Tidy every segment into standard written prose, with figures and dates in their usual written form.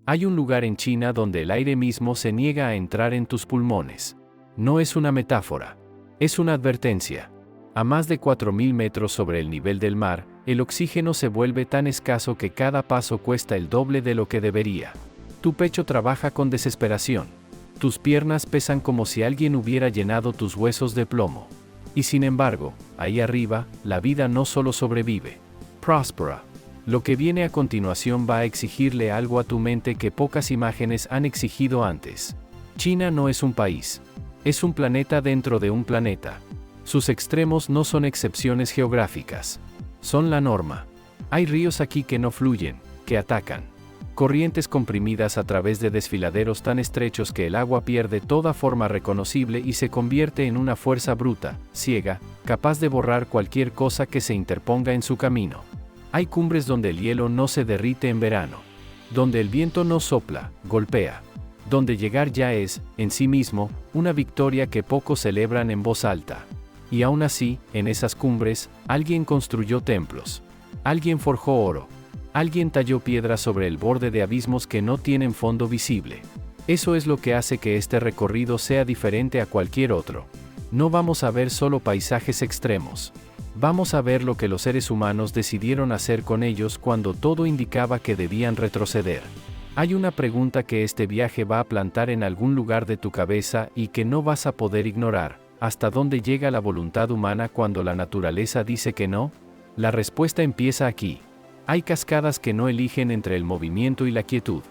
Hay un lugar en China donde el aire mismo se niega a entrar en tus pulmones. No es una metáfora. Es una advertencia. A más de 4.000 metros sobre el nivel del mar, el oxígeno se vuelve tan escaso que cada paso cuesta el doble de lo que debería. Tu pecho trabaja con desesperación. Tus piernas pesan como si alguien hubiera llenado tus huesos de plomo. Y sin embargo, ahí arriba, la vida no solo sobrevive. Prospera. Lo que viene a continuación va a exigirle algo a tu mente que pocas imágenes han exigido antes. China no es un país. Es un planeta dentro de un planeta. Sus extremos no son excepciones geográficas. Son la norma. Hay ríos aquí que no fluyen, que atacan. Corrientes comprimidas a través de desfiladeros tan estrechos que el agua pierde toda forma reconocible y se convierte en una fuerza bruta, ciega, capaz de borrar cualquier cosa que se interponga en su camino. Hay cumbres donde el hielo no se derrite en verano. Donde el viento no sopla, golpea. Donde llegar ya es, en sí mismo, una victoria que pocos celebran en voz alta. Y aún así, en esas cumbres, alguien construyó templos. Alguien forjó oro. Alguien talló piedras sobre el borde de abismos que no tienen fondo visible. Eso es lo que hace que este recorrido sea diferente a cualquier otro. No vamos a ver solo paisajes extremos. Vamos a ver lo que los seres humanos decidieron hacer con ellos cuando todo indicaba que debían retroceder. Hay una pregunta que este viaje va a plantar en algún lugar de tu cabeza y que no vas a poder ignorar. ¿Hasta dónde llega la voluntad humana cuando la naturaleza dice que no? La respuesta empieza aquí. Hay cascadas que no eligen entre el movimiento y la quietud.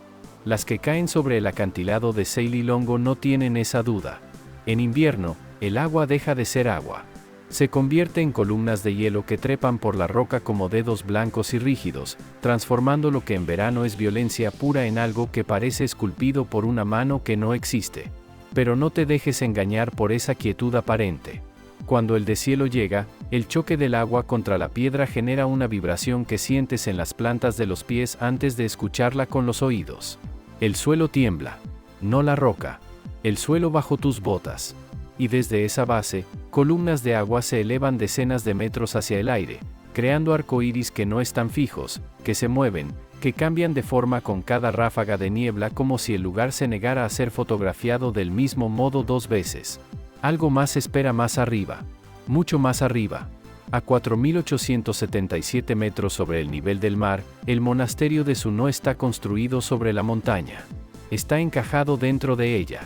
Las que caen sobre el acantilado de Seililongo no tienen esa duda. En invierno, el agua deja de ser agua. Se convierte en columnas de hielo que trepan por la roca como dedos blancos y rígidos, transformando lo que en verano es violencia pura en algo que parece esculpido por una mano que no existe. Pero no te dejes engañar por esa quietud aparente. Cuando el deshielo llega, el choque del agua contra la piedra genera una vibración que sientes en las plantas de los pies antes de escucharla con los oídos. El suelo tiembla, no la roca, el suelo bajo tus botas. Y desde esa base, columnas de agua se elevan decenas de metros hacia el aire, creando arcoíris que no están fijos, que se mueven, que cambian de forma con cada ráfaga de niebla como si el lugar se negara a ser fotografiado del mismo modo dos veces. Algo más espera más arriba, mucho más arriba. A 4.877 metros sobre el nivel del mar, el monasterio de Suno está construido sobre la montaña. Está encajado dentro de ella.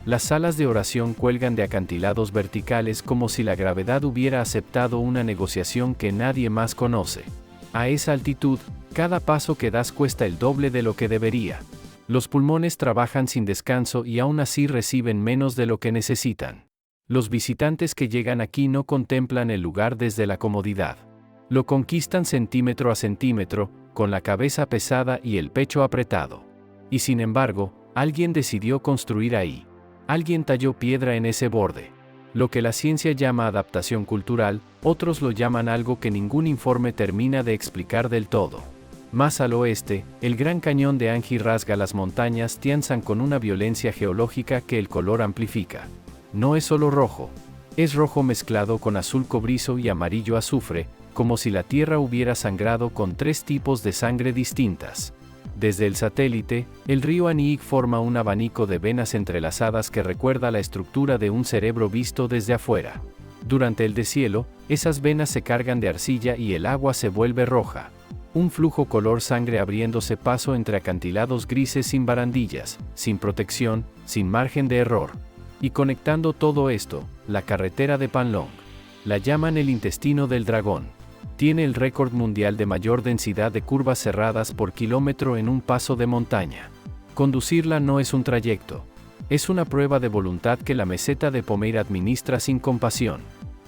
Las salas de oración cuelgan de acantilados verticales como si la gravedad hubiera aceptado una negociación que nadie más conoce. A esa altitud, cada paso que das cuesta el doble de lo que debería. Los pulmones trabajan sin descanso y aún así reciben menos de lo que necesitan. Los visitantes que llegan aquí no contemplan el lugar desde la comodidad. Lo conquistan centímetro a centímetro, con la cabeza pesada y el pecho apretado. Y sin embargo, alguien decidió construir ahí. Alguien talló piedra en ese borde. Lo que la ciencia llama adaptación cultural, otros lo llaman algo que ningún informe termina de explicar del todo. Más al oeste, el Gran Cañón de Anji rasga las montañas Tianshan con una violencia geológica que el color amplifica. No es solo rojo. Es rojo mezclado con azul cobrizo y amarillo azufre, como si la Tierra hubiera sangrado con tres tipos de sangre distintas. Desde el satélite, el río Aniig forma un abanico de venas entrelazadas que recuerda la estructura de un cerebro visto desde afuera. Durante el deshielo, esas venas se cargan de arcilla y el agua se vuelve roja. Un flujo color sangre abriéndose paso entre acantilados grises sin barandillas, sin protección, sin margen de error. Y conectando todo esto, la carretera de Panlong. La llaman el intestino del dragón. Tiene el récord mundial de mayor densidad de curvas cerradas por kilómetro en un paso de montaña. Conducirla no es un trayecto. Es una prueba de voluntad que la meseta de Pomeyri administra sin compasión.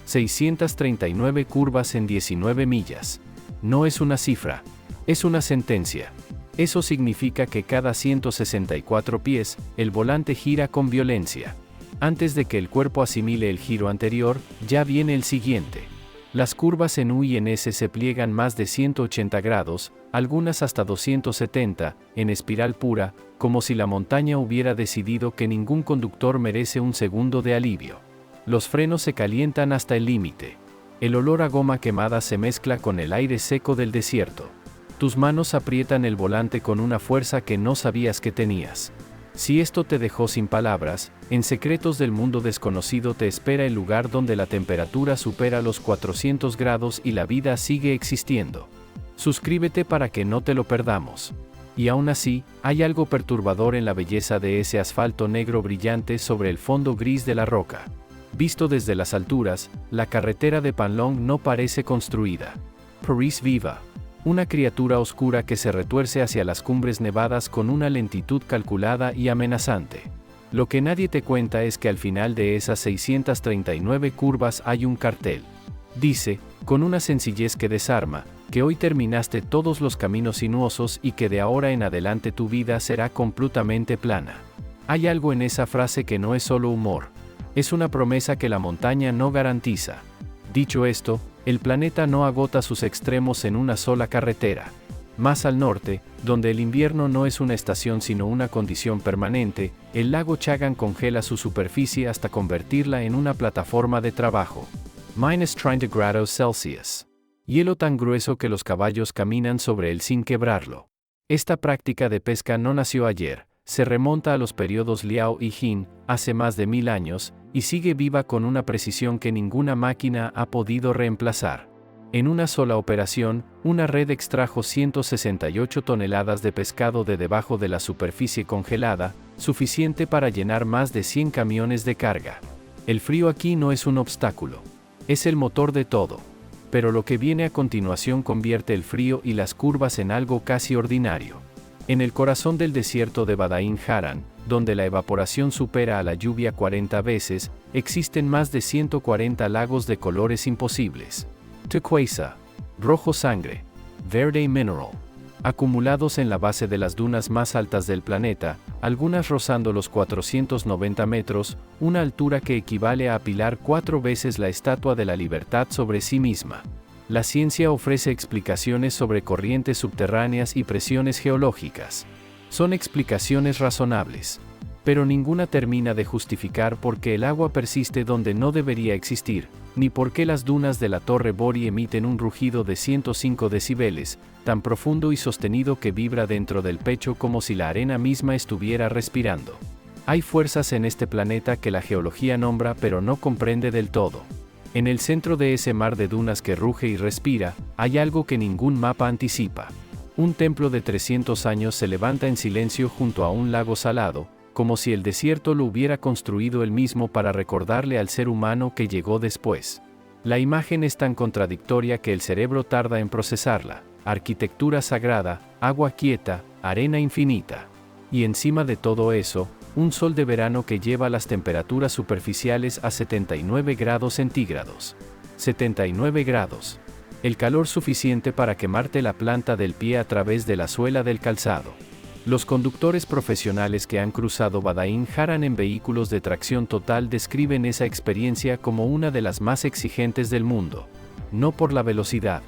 639 curvas en 19 millas. No es una cifra. Es una sentencia. Eso significa que cada 164 pies, el volante gira con violencia. Antes de que el cuerpo asimile el giro anterior, ya viene el siguiente. Las curvas en U y en S se pliegan más de 180 grados, algunas hasta 270, en espiral pura, como si la montaña hubiera decidido que ningún conductor merece un segundo de alivio. Los frenos se calientan hasta el límite. El olor a goma quemada se mezcla con el aire seco del desierto. Tus manos aprietan el volante con una fuerza que no sabías que tenías. Si esto te dejó sin palabras, en Secretos del Mundo Desconocido te espera el lugar donde la temperatura supera los 400 grados y la vida sigue existiendo. Suscríbete para que no te lo perdamos. Y aún así, hay algo perturbador en la belleza de ese asfalto negro brillante sobre el fondo gris de la roca. Visto desde las alturas, la carretera de Panlong no parece construida. Paris viva. Una criatura oscura que se retuerce hacia las cumbres nevadas con una lentitud calculada y amenazante. Lo que nadie te cuenta es que al final de esas 639 curvas hay un cartel. Dice, con una sencillez que desarma, que hoy terminaste todos los caminos sinuosos y que de ahora en adelante tu vida será completamente plana. Hay algo en esa frase que no es solo humor. Es una promesa que la montaña no garantiza. Dicho esto, el planeta no agota sus extremos en una sola carretera. Más al norte, donde el invierno no es una estación sino una condición permanente, el lago Chagan congela su superficie hasta convertirla en una plataforma de trabajo. -30 grados Celsius. Hielo tan grueso que los caballos caminan sobre él sin quebrarlo. Esta práctica de pesca no nació ayer, se remonta a los periodos Liao y Jin, hace más de 1000 años, y sigue viva con una precisión que ninguna máquina ha podido reemplazar. En una sola operación, una red extrajo 168 toneladas de pescado de debajo de la superficie congelada, suficiente para llenar más de 100 camiones de carga. El frío aquí no es un obstáculo. Es el motor de todo. Pero lo que viene a continuación convierte el frío y las curvas en algo casi ordinario. En el corazón del desierto de Badain Haran, donde la evaporación supera a la lluvia 40 veces, existen más de 140 lagos de colores imposibles. Turquesa, rojo sangre, verde mineral, acumulados en la base de las dunas más altas del planeta, algunas rozando los 490 metros, una altura que equivale a apilar 4 veces la Estatua de la Libertad sobre sí misma. La ciencia ofrece explicaciones sobre corrientes subterráneas y presiones geológicas. Son explicaciones razonables. Pero ninguna termina de justificar por qué el agua persiste donde no debería existir, ni por qué las dunas de la Torre Bori emiten un rugido de 105 decibeles, tan profundo y sostenido que vibra dentro del pecho como si la arena misma estuviera respirando. Hay fuerzas en este planeta que la geología nombra pero no comprende del todo. En el centro de ese mar de dunas que ruge y respira, hay algo que ningún mapa anticipa. Un templo de 300 años se levanta en silencio junto a un lago salado, como si el desierto lo hubiera construido él mismo para recordarle al ser humano que llegó después. La imagen es tan contradictoria que el cerebro tarda en procesarla: arquitectura sagrada, agua quieta, arena infinita. Y encima de todo eso, un sol de verano que lleva las temperaturas superficiales a 79 grados centígrados. 79 grados. El calor suficiente para quemarte la planta del pie a través de la suela del calzado. Los conductores profesionales que han cruzado Badain Haran en vehículos de tracción total describen esa experiencia como una de las más exigentes del mundo. No por la velocidad,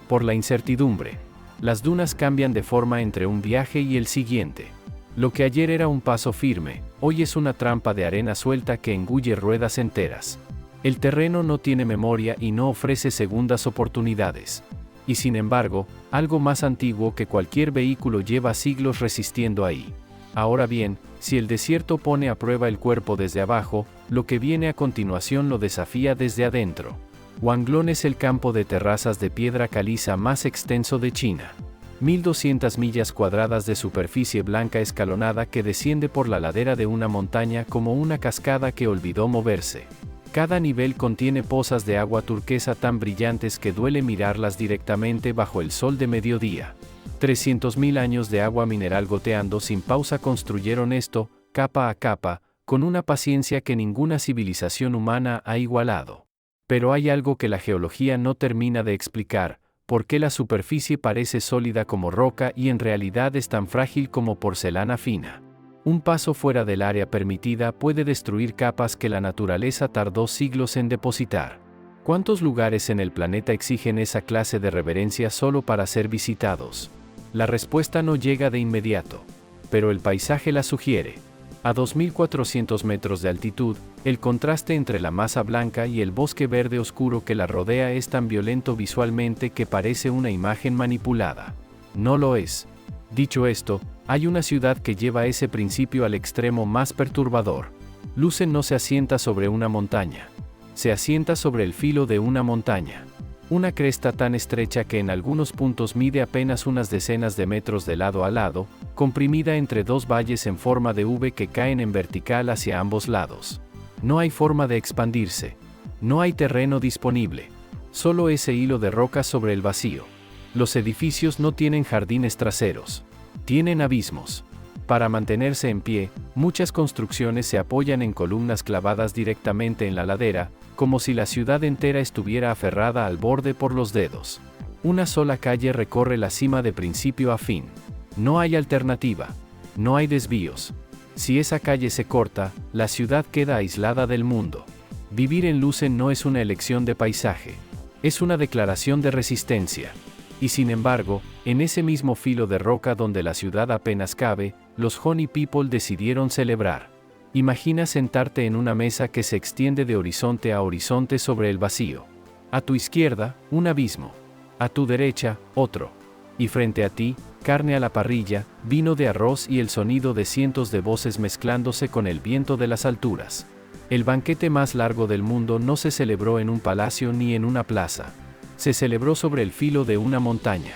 por la incertidumbre. Las dunas cambian de forma entre un viaje y el siguiente. Lo que ayer era un paso firme, hoy es una trampa de arena suelta que engulle ruedas enteras. El terreno no tiene memoria y no ofrece segundas oportunidades. Y sin embargo, algo más antiguo que cualquier vehículo lleva siglos resistiendo ahí. Ahora bien, si el desierto pone a prueba el cuerpo desde abajo, lo que viene a continuación lo desafía desde adentro. Wanglong es el campo de terrazas de piedra caliza más extenso de China. 1200 millas cuadradas de superficie blanca escalonada que desciende por la ladera de una montaña como una cascada que olvidó moverse. Cada nivel contiene pozas de agua turquesa tan brillantes que duele mirarlas directamente bajo el sol de mediodía. 300.000 años de agua mineral goteando sin pausa construyeron esto, capa a capa, con una paciencia que ninguna civilización humana ha igualado. Pero hay algo que la geología no termina de explicar: por qué la superficie parece sólida como roca y en realidad es tan frágil como porcelana fina. Un paso fuera del área permitida puede destruir capas que la naturaleza tardó siglos en depositar. ¿Cuántos lugares en el planeta exigen esa clase de reverencia solo para ser visitados? La respuesta no llega de inmediato, pero el paisaje la sugiere. A 2.400 metros de altitud, el contraste entre la masa blanca y el bosque verde oscuro que la rodea es tan violento visualmente que parece una imagen manipulada. No lo es. Dicho esto, hay una ciudad que lleva ese principio al extremo más perturbador. Lucen no se asienta sobre una montaña. Se asienta sobre el filo de una montaña. Una cresta tan estrecha que en algunos puntos mide apenas unas decenas de metros de lado a lado, comprimida entre dos valles en forma de V que caen en vertical hacia ambos lados. No hay forma de expandirse. No hay terreno disponible. Solo ese hilo de roca sobre el vacío. Los edificios no tienen jardines traseros. Tienen abismos. Para mantenerse en pie, muchas construcciones se apoyan en columnas clavadas directamente en la ladera, como si la ciudad entera estuviera aferrada al borde por los dedos. Una sola calle recorre la cima de principio a fin. No hay alternativa. No hay desvíos. Si esa calle se corta, la ciudad queda aislada del mundo. Vivir en Lucen no es una elección de paisaje. Es una declaración de resistencia. Y sin embargo, en ese mismo filo de roca donde la ciudad apenas cabe, los Honey People decidieron celebrar. Imagina sentarte en una mesa que se extiende de horizonte a horizonte sobre el vacío. A tu izquierda, un abismo. A tu derecha, otro. Y frente a ti, carne a la parrilla, vino de arroz y el sonido de cientos de voces mezclándose con el viento de las alturas. El banquete más largo del mundo no se celebró en un palacio ni en una plaza. Se celebró sobre el filo de una montaña.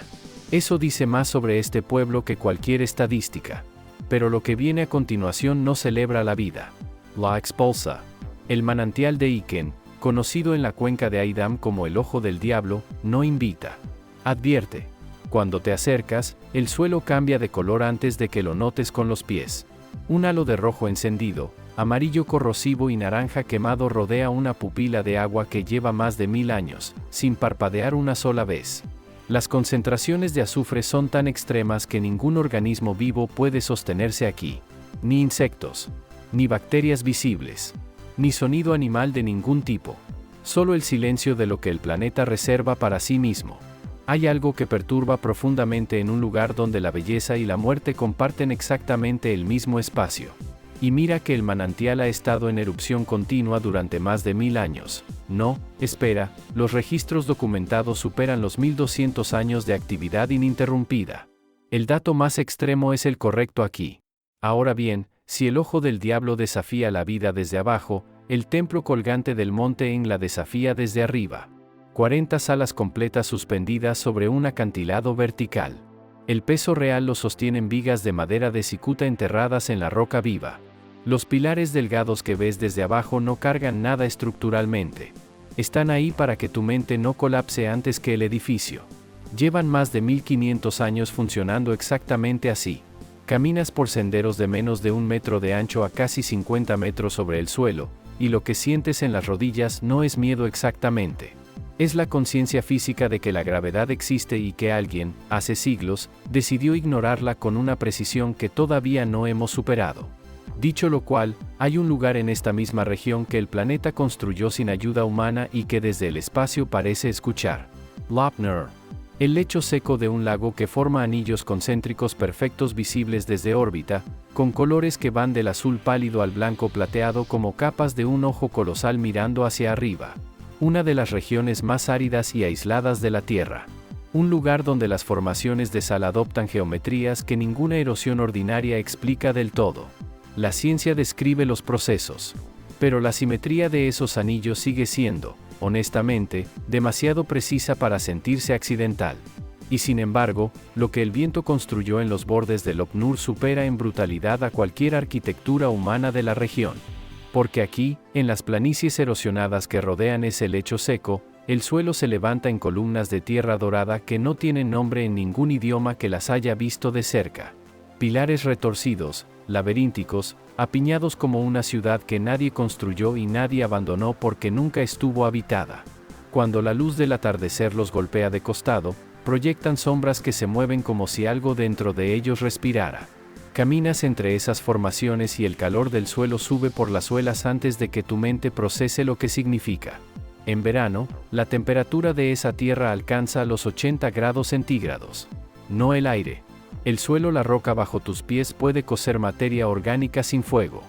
Eso dice más sobre este pueblo que cualquier estadística. Pero lo que viene a continuación no celebra la vida. La expulsa. El manantial de Iken, conocido en la cuenca de Aidam como el Ojo del Diablo, no invita. Advierte. Cuando te acercas, el suelo cambia de color antes de que lo notes con los pies. Un halo de rojo encendido, amarillo corrosivo y naranja quemado rodea una pupila de agua que lleva más de 1000 años, sin parpadear una sola vez. Las concentraciones de azufre son tan extremas que ningún organismo vivo puede sostenerse aquí. Ni insectos, ni bacterias visibles, ni sonido animal de ningún tipo. Solo el silencio de lo que el planeta reserva para sí mismo. Hay algo que perturba profundamente en un lugar donde la belleza y la muerte comparten exactamente el mismo espacio. Y mira que el manantial ha estado en erupción continua durante más de 1000 años. No, espera, los registros documentados superan los 1200 años de actividad ininterrumpida. El dato más extremo es el correcto aquí. Ahora bien, si el Ojo del Diablo desafía la vida desde abajo, el templo colgante del monte En la desafía desde arriba. 40 salas completas suspendidas sobre un acantilado vertical. El peso real lo sostienen vigas de madera de cicuta enterradas en la roca viva. Los pilares delgados que ves desde abajo no cargan nada estructuralmente. Están ahí para que tu mente no colapse antes que el edificio. Llevan más de 1500 años funcionando exactamente así. Caminas por senderos de menos de 1 metro de ancho a casi 50 metros sobre el suelo, y lo que sientes en las rodillas no es miedo exactamente. Es la conciencia física de que la gravedad existe y que alguien, hace siglos, decidió ignorarla con una precisión que todavía no hemos superado. Dicho lo cual, hay un lugar en esta misma región que el planeta construyó sin ayuda humana y que desde el espacio parece escuchar. Lopner. El lecho seco de un lago que forma anillos concéntricos perfectos visibles desde órbita, con colores que van del azul pálido al blanco plateado como capas de un ojo colosal mirando hacia arriba. Una de las regiones más áridas y aisladas de la Tierra. Un lugar donde las formaciones de sal adoptan geometrías que ninguna erosión ordinaria explica del todo. La ciencia describe los procesos. Pero la simetría de esos anillos sigue siendo, honestamente, demasiado precisa para sentirse accidental. Y sin embargo, lo que el viento construyó en los bordes del Lopnur supera en brutalidad a cualquier arquitectura humana de la región. Porque aquí, en las planicies erosionadas que rodean ese lecho seco, el suelo se levanta en columnas de tierra dorada que no tienen nombre en ningún idioma que las haya visto de cerca. Pilares retorcidos, laberínticos, apiñados como una ciudad que nadie construyó y nadie abandonó porque nunca estuvo habitada. Cuando la luz del atardecer los golpea de costado, proyectan sombras que se mueven como si algo dentro de ellos respirara. Caminas entre esas formaciones y el calor del suelo sube por las suelas antes de que tu mente procese lo que significa. En verano, la temperatura de esa tierra alcanza los 80 grados centígrados. No el aire. El suelo, la roca bajo tus pies puede cocer materia orgánica sin fuego.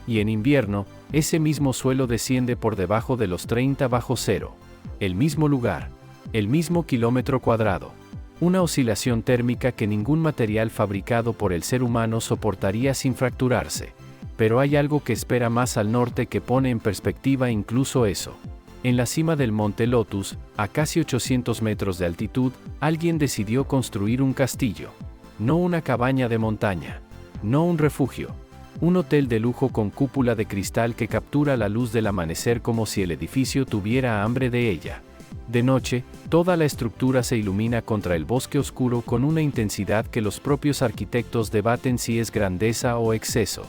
Y en invierno, ese mismo suelo desciende por debajo de los 30 bajo cero. El mismo lugar. El mismo kilómetro cuadrado. Una oscilación térmica que ningún material fabricado por el ser humano soportaría sin fracturarse. Pero hay algo que espera más al norte que pone en perspectiva incluso eso. En la cima del Monte Lotus, a casi 800 metros de altitud, alguien decidió construir un castillo. No una cabaña de montaña. No un refugio. Un hotel de lujo con cúpula de cristal que captura la luz del amanecer como si el edificio tuviera hambre de ella. De noche, toda la estructura se ilumina contra el bosque oscuro con una intensidad que los propios arquitectos debaten si es grandeza o exceso.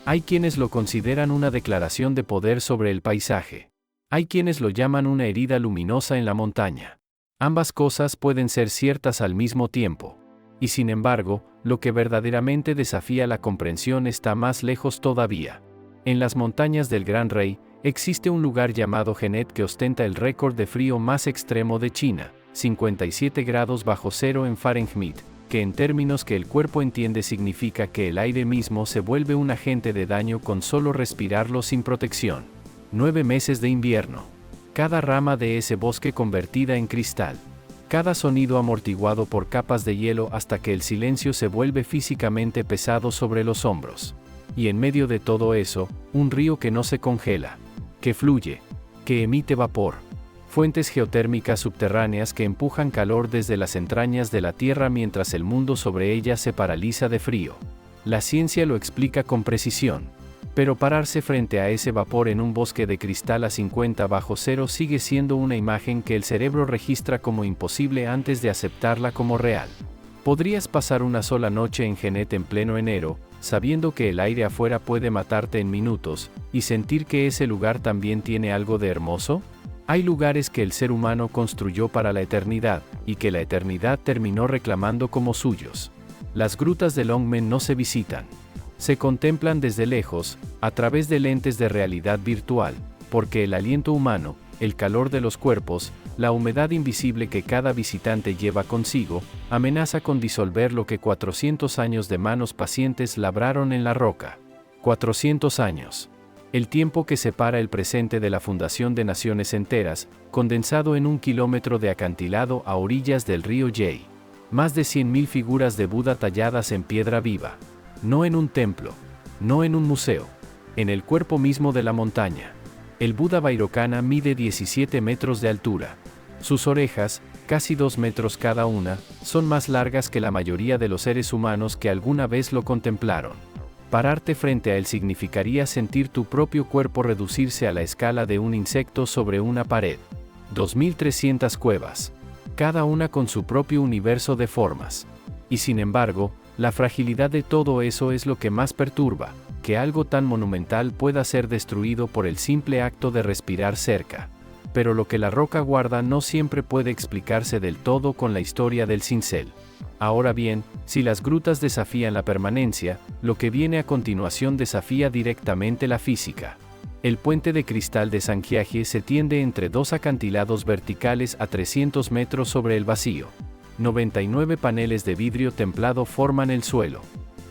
Hay quienes lo consideran una declaración de poder sobre el paisaje. Hay quienes lo llaman una herida luminosa en la montaña. Ambas cosas pueden ser ciertas al mismo tiempo. Y sin embargo, lo que verdaderamente desafía la comprensión está más lejos todavía. En las montañas del Gran Rey, existe un lugar llamado Genet que ostenta el récord de frío más extremo de China, 57 grados bajo cero en Fahrenheit, que en términos que el cuerpo entiende significa que el aire mismo se vuelve un agente de daño con solo respirarlo sin protección. 9 meses de invierno. Cada rama de ese bosque convertida en cristal. Cada sonido amortiguado por capas de hielo hasta que el silencio se vuelve físicamente pesado sobre los hombros. Y en medio de todo eso, un río que no se congela, que fluye, que emite vapor. Fuentes geotérmicas subterráneas que empujan calor desde las entrañas de la Tierra mientras el mundo sobre ella se paraliza de frío. La ciencia lo explica con precisión. Pero pararse frente a ese vapor en un bosque de cristal a 50 bajo cero sigue siendo una imagen que el cerebro registra como imposible antes de aceptarla como real. Podrías pasar una sola noche en Genet en pleno enero, sabiendo que el aire afuera puede matarte en minutos, y sentir que ese lugar también tiene algo de hermoso. Hay lugares que el ser humano construyó para la eternidad, y que la eternidad terminó reclamando como suyos. Las grutas de Longmen no se visitan. Se contemplan desde lejos, a través de lentes de realidad virtual, porque el aliento humano, el calor de los cuerpos, la humedad invisible que cada visitante lleva consigo, amenaza con disolver lo que 400 años de manos pacientes labraron en la roca. 400 años. El tiempo que separa el presente de la fundación de naciones enteras, condensado en 1 kilómetro de acantilado a orillas del río Yei. Más de 100.000 figuras de Buda talladas en piedra viva. No en un templo, no en un museo, en el cuerpo mismo de la montaña. El Buda Vairocana mide 17 metros de altura. Sus orejas, casi 2 metros cada una, son más largas que la mayoría de los seres humanos que alguna vez lo contemplaron. Pararte frente a él significaría sentir tu propio cuerpo reducirse a la escala de un insecto sobre una pared. 2.300 cuevas, cada una con su propio universo de formas. Y sin embargo, la fragilidad de todo eso es lo que más perturba, que algo tan monumental pueda ser destruido por el simple acto de respirar cerca. Pero lo que la roca guarda no siempre puede explicarse del todo con la historia del cincel. Ahora bien, si las grutas desafían la permanencia, lo que viene a continuación desafía directamente la física. El puente de cristal de Sanjiaje se tiende entre dos acantilados verticales a 300 metros sobre el vacío. 99 paneles de vidrio templado forman el suelo.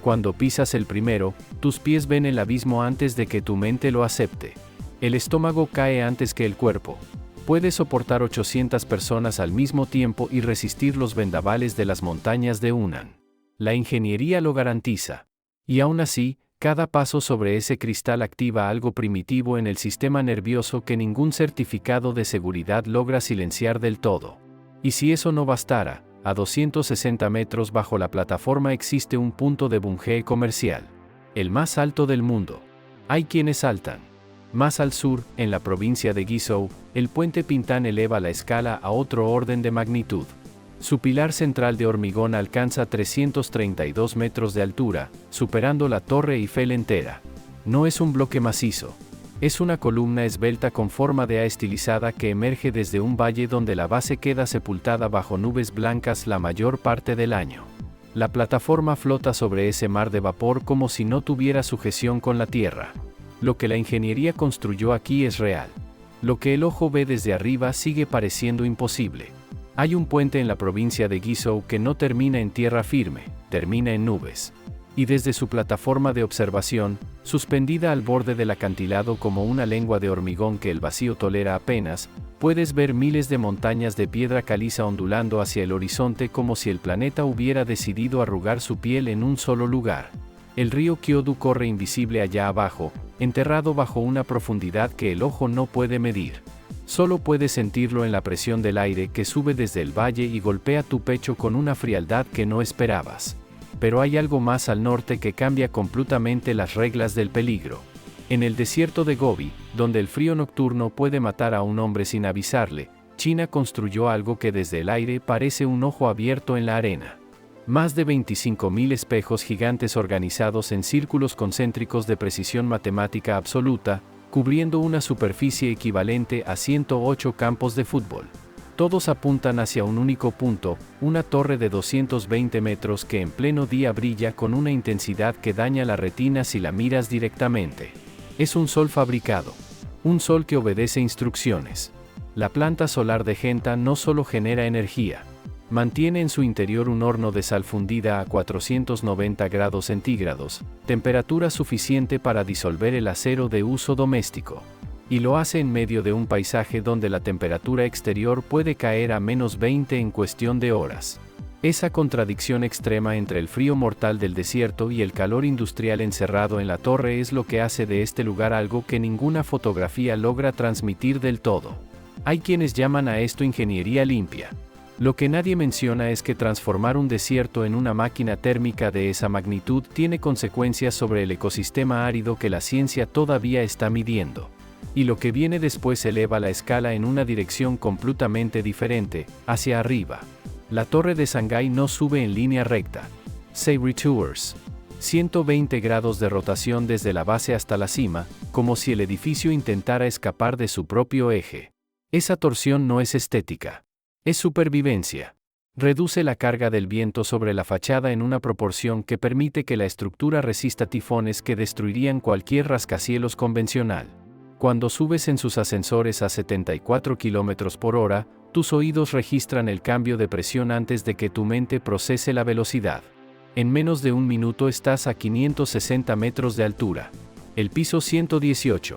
Cuando pisas el primero, tus pies ven el abismo antes de que tu mente lo acepte. El estómago cae antes que el cuerpo. Puede soportar 800 personas al mismo tiempo y resistir los vendavales de las montañas de Hunan. La ingeniería lo garantiza. Y aún así, cada paso sobre ese cristal activa algo primitivo en el sistema nervioso que ningún certificado de seguridad logra silenciar del todo. Y si eso no bastara, a 260 metros bajo la plataforma existe un punto de bungee comercial. El más alto del mundo. Hay quienes saltan. Más al sur, en la provincia de Guizhou, el puente Pintan eleva la escala a otro orden de magnitud. Su pilar central de hormigón alcanza 332 metros de altura, superando la Torre Eiffel entera. No es un bloque macizo. Es una columna esbelta con forma de A estilizada que emerge desde un valle donde la base queda sepultada bajo nubes blancas la mayor parte del año. La plataforma flota sobre ese mar de vapor como si no tuviera sujeción con la tierra. Lo que la ingeniería construyó aquí es real. Lo que el ojo ve desde arriba sigue pareciendo imposible. Hay un puente en la provincia de Guizhou que no termina en tierra firme, termina en nubes. Y desde su plataforma de observación, suspendida al borde del acantilado como una lengua de hormigón que el vacío tolera apenas, Puedes ver miles de montañas de piedra caliza ondulando hacia el horizonte como si el planeta hubiera decidido arrugar su piel en un solo lugar. El río Kyodu corre invisible allá abajo, enterrado bajo una profundidad que el ojo no puede medir. Solo puedes sentirlo en la presión del aire que sube desde el valle y golpea tu pecho con una frialdad que no esperabas. Pero hay algo más al norte que cambia completamente las reglas del peligro. En el desierto de Gobi, donde el frío nocturno puede matar a un hombre sin avisarle, China construyó algo que desde el aire parece un ojo abierto en la arena. Más de 25.000 espejos gigantes organizados en círculos concéntricos de precisión matemática absoluta, cubriendo una superficie equivalente a 108 campos de fútbol. Todos apuntan hacia un único punto, una torre de 220 metros que en pleno día brilla con una intensidad que daña la retina si la miras directamente. Es un sol fabricado. Un sol que obedece instrucciones. La planta solar de Genta no solo genera energía. Mantiene en su interior un horno de sal fundida a 490 grados centígrados, temperatura suficiente para disolver el acero de uso doméstico. Y lo hace en medio de un paisaje donde la temperatura exterior puede caer a -20 en cuestión de horas. Esa contradicción extrema entre el frío mortal del desierto y el calor industrial encerrado en la torre es lo que hace de este lugar algo que ninguna fotografía logra transmitir del todo. Hay quienes llaman a esto ingeniería limpia. Lo que nadie menciona es que transformar un desierto en una máquina térmica de esa magnitud tiene consecuencias sobre el ecosistema árido que la ciencia todavía está midiendo. Y lo que viene después eleva la escala en una dirección completamente diferente, hacia arriba. La torre de Shanghái no sube en línea recta. Sabre Tours. 120 grados de rotación desde la base hasta la cima, como si el edificio intentara escapar de su propio eje. Esa torsión no es estética. Es supervivencia. Reduce la carga del viento sobre la fachada en una proporción que permite que la estructura resista tifones que destruirían cualquier rascacielos convencional. Cuando subes en sus ascensores a 74 km por hora, tus oídos registran el cambio de presión antes de que tu mente procese la velocidad. En menos de un minuto estás a 560 metros de altura. El piso 118.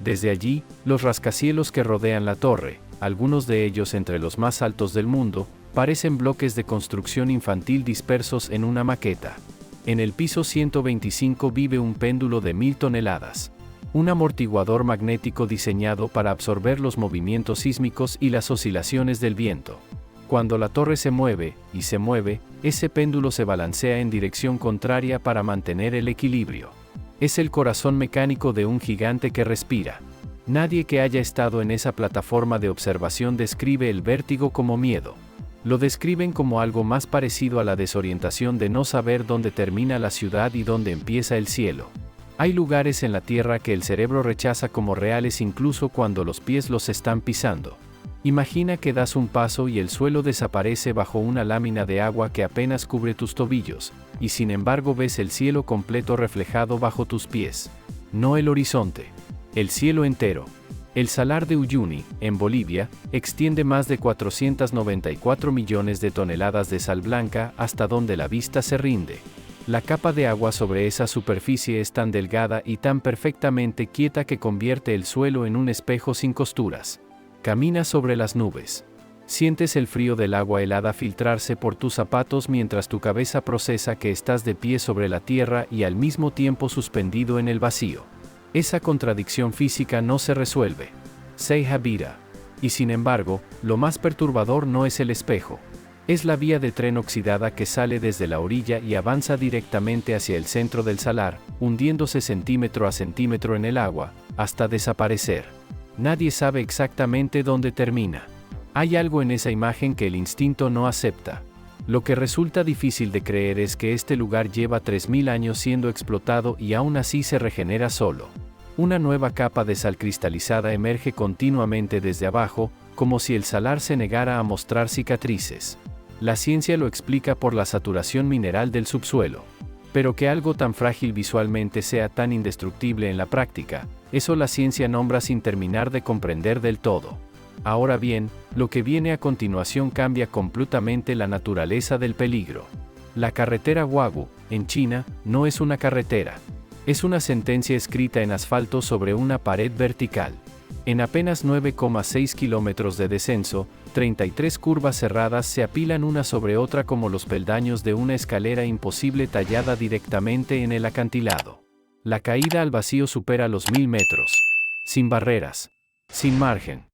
Desde allí, los rascacielos que rodean la torre, algunos de ellos entre los más altos del mundo, parecen bloques de construcción infantil dispersos en una maqueta. En el piso 125 vive un péndulo de 1000 toneladas. Un amortiguador magnético diseñado para absorber los movimientos sísmicos y las oscilaciones del viento. Cuando la torre se mueve, y se mueve, ese péndulo se balancea en dirección contraria para mantener el equilibrio. Es el corazón mecánico de un gigante que respira. Nadie que haya estado en esa plataforma de observación describe el vértigo como miedo. Lo describen como algo más parecido a la desorientación de no saber dónde termina la ciudad y dónde empieza el cielo. Hay lugares en la Tierra que el cerebro rechaza como reales incluso cuando los pies los están pisando. Imagina que das un paso y el suelo desaparece bajo una lámina de agua que apenas cubre tus tobillos, y sin embargo ves el cielo completo reflejado bajo tus pies. No el horizonte, el cielo entero. El salar de Uyuni, en Bolivia, extiende más de 494 millones de toneladas de sal blanca hasta donde la vista se rinde. La capa de agua sobre esa superficie es tan delgada y tan perfectamente quieta que convierte el suelo en un espejo sin costuras. Caminas sobre las nubes. Sientes el frío del agua helada filtrarse por tus zapatos mientras tu cabeza procesa que estás de pie sobre la tierra y al mismo tiempo suspendido en el vacío. Esa contradicción física no se resuelve. Se habita. Y sin embargo, lo más perturbador no es el espejo. Es la vía de tren oxidada que sale desde la orilla y avanza directamente hacia el centro del salar, hundiéndose centímetro a centímetro en el agua, hasta desaparecer. Nadie sabe exactamente dónde termina. Hay algo en esa imagen que el instinto no acepta. Lo que resulta difícil de creer es que este lugar lleva 3000 años siendo explotado y aún así se regenera solo. Una nueva capa de sal cristalizada emerge continuamente desde abajo, como si el salar se negara a mostrar cicatrices. La ciencia lo explica por la saturación mineral del subsuelo. Pero que algo tan frágil visualmente sea tan indestructible en la práctica, eso la ciencia nombra sin terminar de comprender del todo. Ahora bien, lo que viene a continuación cambia completamente la naturaleza del peligro. La carretera Huagu, en China, no es una carretera. Es una sentencia escrita en asfalto sobre una pared vertical. En apenas 9,6 kilómetros de descenso, 33 curvas cerradas se apilan una sobre otra como los peldaños de una escalera imposible tallada directamente en el acantilado. La caída al vacío supera los 1000 metros. Sin barreras. Sin margen.